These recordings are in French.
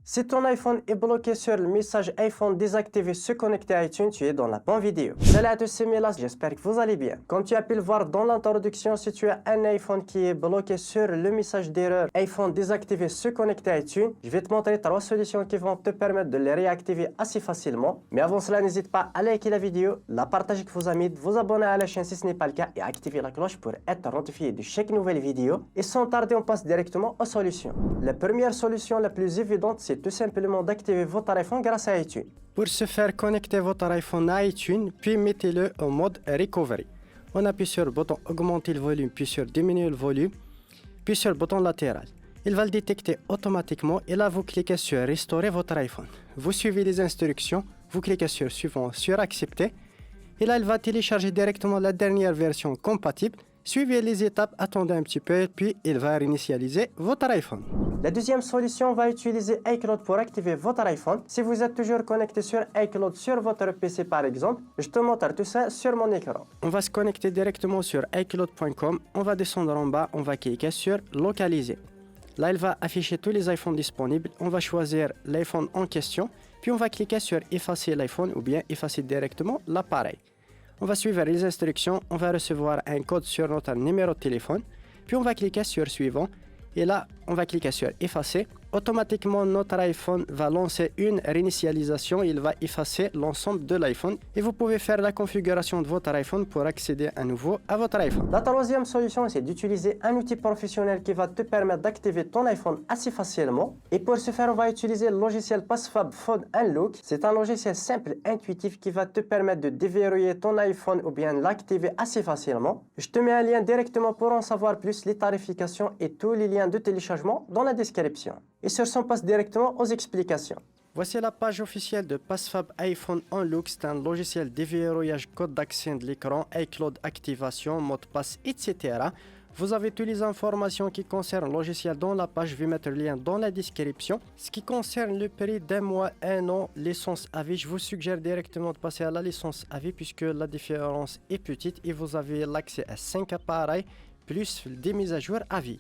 Si ton iPhone est bloqué sur le message iPhone désactivé se connecter à iTunes, tu es dans la bonne vidéo. Salut à tous, c'est Milas, j'espère que vous allez bien. Comme tu as pu le voir dans l'introduction, si tu as un iPhone qui est bloqué sur le message d'erreur iPhone désactivé se connecter à iTunes, je vais te montrer 3 solutions qui vont te permettre de les réactiver assez facilement. Mais avant cela, n'hésite pas à liker la vidéo, la partager avec vos amis, de vous abonner à la chaîne si ce n'est pas le cas et activer la cloche pour être notifié de chaque nouvelle vidéo. Et sans tarder, on passe directement aux solutions. La première solution la plus évidente, c'est tout simplement d'activer votre iPhone grâce à iTunes. Pour se faire connecter votre iPhone à iTunes, puis mettez-le en mode Recovery. On appuie sur le bouton Augmenter le volume, puis sur Diminuer le volume, puis sur le bouton latéral. Il va le détecter automatiquement et là vous cliquez sur Restaurer votre iPhone. Vous suivez les instructions, vous cliquez sur Suivant, sur Accepter et là il va télécharger directement la dernière version compatible. Suivez les étapes, attendez un petit peu, puis il va réinitialiser votre iPhone. La deuxième solution va utiliser iCloud pour activer votre iPhone. Si vous êtes toujours connecté sur iCloud sur votre PC par exemple, je te montre tout ça sur mon écran. On va se connecter directement sur iCloud.com, on va descendre en bas, on va cliquer sur Localiser. Là, il va afficher tous les iPhones disponibles. On va choisir l'iPhone en question, puis on va cliquer sur Effacer l'iPhone ou bien effacer directement l'appareil. On va suivre les instructions, on va recevoir un code sur notre numéro de téléphone, puis on va cliquer sur Suivant, et là, on va cliquer sur Effacer. Automatiquement, notre iPhone va lancer une réinitialisation, il va effacer l'ensemble de l'iPhone, et vous pouvez faire la configuration de votre iPhone pour accéder à nouveau à votre iPhone. La troisième solution, c'est d'utiliser un outil professionnel qui va te permettre d'activer ton iPhone assez facilement. Et pour ce faire, on va utiliser le logiciel PassFab Phone Unlock. C'est un logiciel simple, intuitif, qui va te permettre de déverrouiller ton iPhone ou bien l'activer assez facilement. Je te mets un lien directement pour en savoir plus, les tarifications et tous les liens de téléchargement dans la description. Et sur ce, on passe directement aux explications. Voici la page officielle de PassFab iPhone Unlock. C'est un logiciel déverrouillage, code d'accès de l'écran, iCloud activation, mot de passe, etc. Vous avez toutes les informations qui concernent le logiciel dans la page. Je vais mettre le lien dans la description. Ce qui concerne le prix d'un mois, un an, licence à vie, je vous suggère directement de passer à la licence à vie puisque la différence est petite et vous avez l'accès à 5 appareils plus des mises à jour à vie.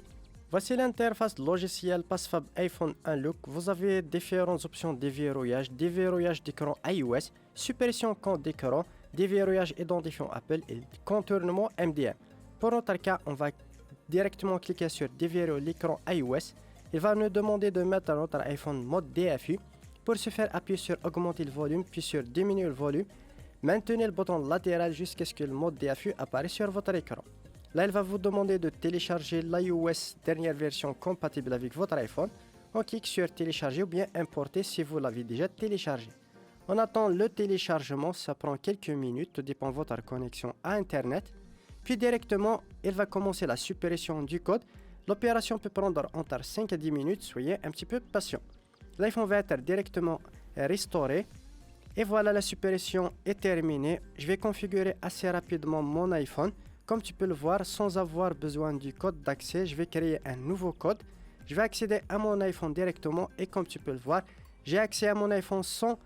Voici l'interface logicielle PassFab iPhone Unlock. Vous avez différentes options de déverrouillage d'écran iOS, suppression compte d'écran, déverrouillage identifiant Apple et contournement MDM. Pour notre cas, on va directement cliquer sur déverrouiller l'écran iOS. Il va nous demander de mettre notre iPhone mode DFU. Pour ce faire, appuyez sur augmenter le volume, puis sur diminuer le volume. Maintenez le bouton latéral jusqu'à ce que le mode DFU apparaisse sur votre écran. Là, il va vous demander de télécharger l'iOS dernière version compatible avec votre iPhone. On clique sur télécharger ou bien importer si vous l'avez déjà téléchargé. On attend le téléchargement, ça prend quelques minutes, tout dépend de votre connexion à Internet. Puis directement, il va commencer la suppression du code. L'opération peut prendre entre 5 à 10 minutes, soyez un petit peu patient. L'iPhone va être directement restauré. Et voilà, la suppression est terminée. Je vais configurer assez rapidement mon iPhone. Comme tu peux le voir, sans avoir besoin du code d'accès, je vais créer un nouveau code. Je vais accéder à mon iPhone directement et comme tu peux le voir, j'ai accès à mon iPhone sans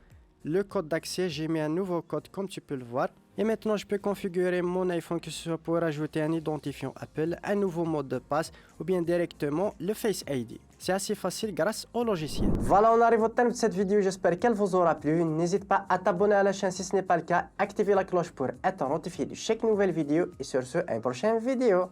le code d'accès. J'ai mis un nouveau code comme tu peux le voir. Et maintenant, je peux configurer mon iPhone, que ce soit pour ajouter un identifiant Apple, un nouveau mot de passe ou bien directement le Face ID. C'est assez facile grâce au logiciel. Voilà, on arrive au terme de cette vidéo. J'espère qu'elle vous aura plu. N'hésite pas à t'abonner à la chaîne si ce n'est pas le cas. Activez la cloche pour être notifié de chaque nouvelle vidéo. Et sur ce, à une prochaine vidéo.